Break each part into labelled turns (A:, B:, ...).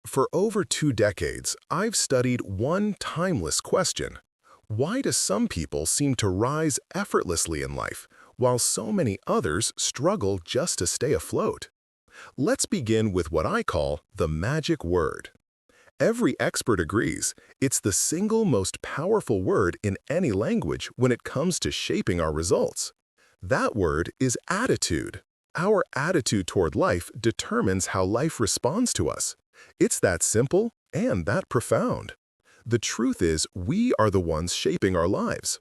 A: For over 2 decades, I've studied one timeless question. Why do some people seem to rise effortlessly in life, while so many others struggle just to stay afloat? Let's begin with what I call the magic word. Every expert agrees it's the single most powerful word in any language when it comes to shaping our results. That word is attitude. Our attitude toward life determines how life responds to us. It's that simple and that profound. The truth is, we are the ones shaping our lives.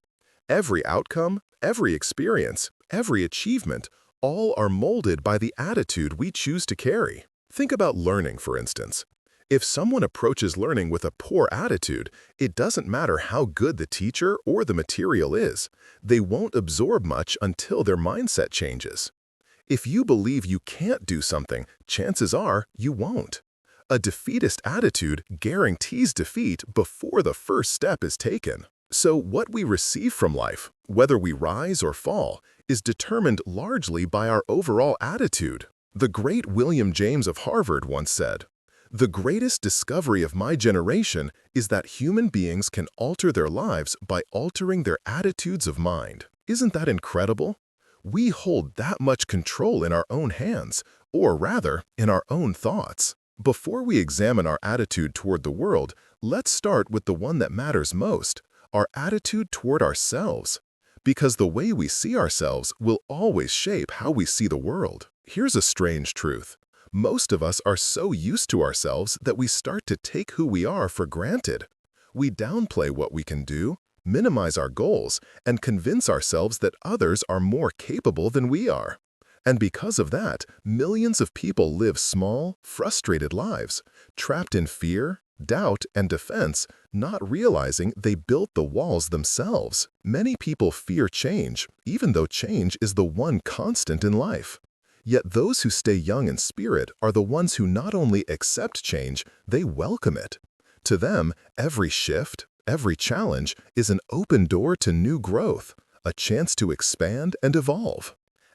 A: Every outcome, every experience, every achievement, all are molded by the attitude we choose to carry. Think about learning, for instance. If someone approaches learning with a poor attitude, it doesn't matter how good the teacher or the material is. They won't absorb much until their mindset changes. If you believe you can't do something, chances are you won't. A defeatist attitude guarantees defeat before the first step is taken. So what we receive from life, whether we rise or fall, is determined largely by our overall attitude. The great William James of Harvard once said, "The greatest discovery of my generation is that human beings can alter their lives by altering their attitudes of mind." Isn't that incredible? We hold that much control in our own hands, or rather, in our own thoughts. Before we examine our attitude toward the world, let's start with the one that matters most, our attitude toward ourselves. Because the way we see ourselves will always shape how we see the world. Here's a strange truth. Most of us are so used to ourselves that we start to take who we are for granted. We downplay what we can do, minimize our goals, and convince ourselves that others are more capable than we are. And because of that, millions of people live small, frustrated lives, trapped in fear, doubt, and defense, not realizing they built the walls themselves. Many people fear change, even though change is the one constant in life. Yet those who stay young in spirit are the ones who not only accept change, they welcome it. To them, every shift, every challenge is an open door to new growth, a chance to expand and evolve.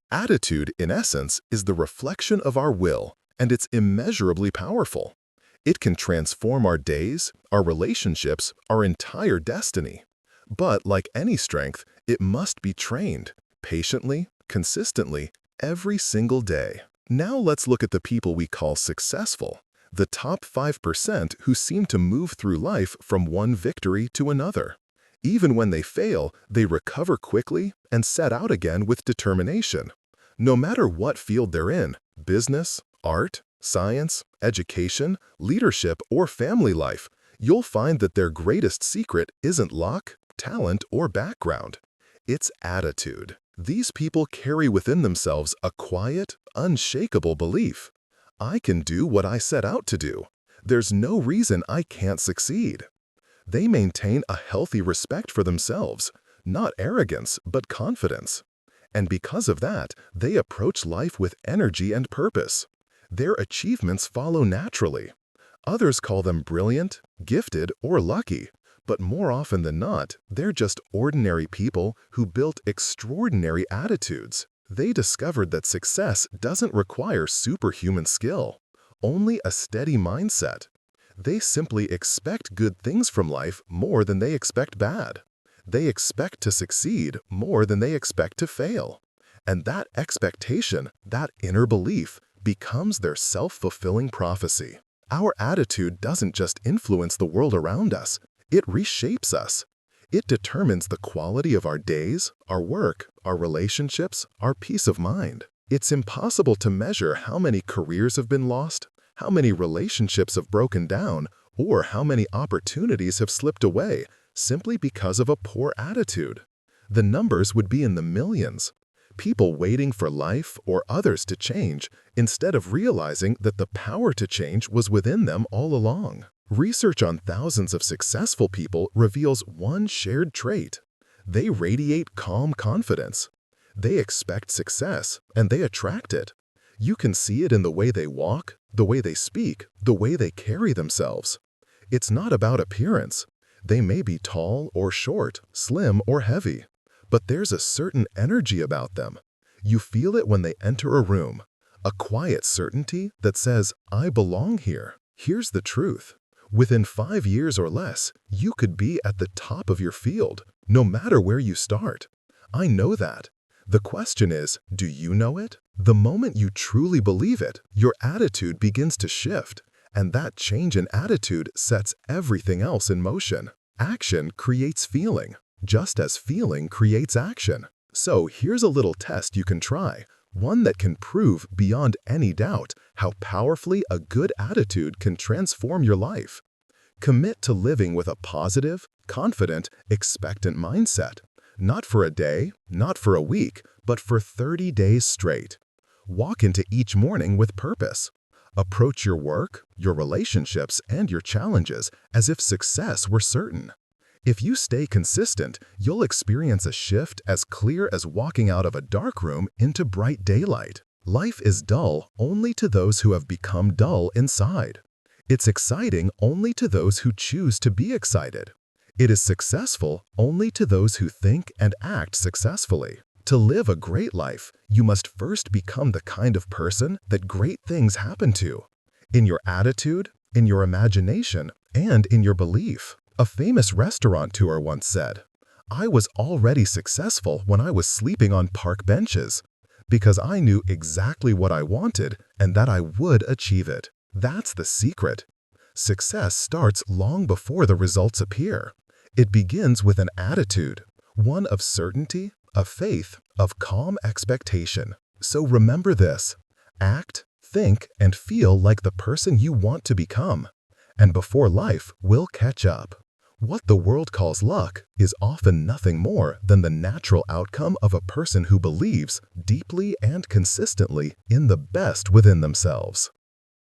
A: Attitude, in essence, is the reflection of our will, and it's immeasurably powerful. It can transform our days, our relationships, our entire destiny. But like any strength, it must be trained, patiently, consistently, every single day. Now let's look at the people we call successful, the top 5% who seem to move through life from one victory to another. Even when they fail, they recover quickly and set out again with determination. No matter what field they're in, business, art, science, education, leadership, or family life, you'll find that their greatest secret isn't luck, talent, or background. It's attitude. These people carry within themselves a quiet, unshakable belief. I can do what I set out to do. There's no reason I can't succeed. They maintain a healthy respect for themselves, not arrogance, but confidence. And because of that, they approach life with energy and purpose. Their achievements follow naturally. Others call them brilliant, gifted, or lucky, but more often than not, they're just ordinary people who built extraordinary attitudes. They discovered that success doesn't require superhuman skill, only a steady mindset. They simply expect good things from life more than they expect bad. They expect to succeed more than they expect to fail. And that expectation, that inner belief, becomes their self-fulfilling prophecy. Our attitude doesn't just influence the world around us, it reshapes us. It determines the quality of our days, our work, our relationships, our peace of mind. It's impossible to measure how many careers have been lost, how many relationships have broken down, or how many opportunities have slipped away simply because of a poor attitude. The numbers would be in the millions. People waiting for life or others to change instead of realizing that the power to change was within them all along. Research on thousands of successful people reveals one shared trait. They radiate calm confidence. They expect success, and they attract it. You can see it in the way they walk, the way they speak, the way they carry themselves. It's not about appearance. They may be tall or short, slim or heavy, but there's a certain energy about them. You feel it when they enter a room, a quiet certainty that says, "I belong here." Here's the truth. Within 5 years or less, you could be at the top of your field, no matter where you start. I know that. The question is, do you know it? The moment you truly believe it, your attitude begins to shift, and that change in attitude sets everything else in motion. Action creates feeling, just as feeling creates action. So here's a little test you can try, one that can prove beyond any doubt how powerfully a good attitude can transform your life. Commit to living with a positive, confident, expectant mindset. Not for a day, not for a week, but for 30 days straight. Walk into each morning with purpose. Approach your work, your relationships, and your challenges as if success were certain. If you stay consistent, you'll experience a shift as clear as walking out of a dark room into bright daylight. Life is dull only to those who have become dull inside. It's exciting only to those who choose to be excited. It is successful only to those who think and act successfully. To live a great life, you must first become the kind of person that great things happen to. In your attitude, in your imagination, and in your belief. A famous restaurateur once said, "I was already successful when I was sleeping on park benches, because I knew exactly what I wanted and that I would achieve it." That's the secret. Success starts long before the results appear. It begins with an attitude, one of certainty, of faith, of calm expectation. So remember this: act, think, and feel like the person you want to become. And before life will catch up. What the world calls luck is often nothing more than the natural outcome of a person who believes deeply and consistently in the best within themselves.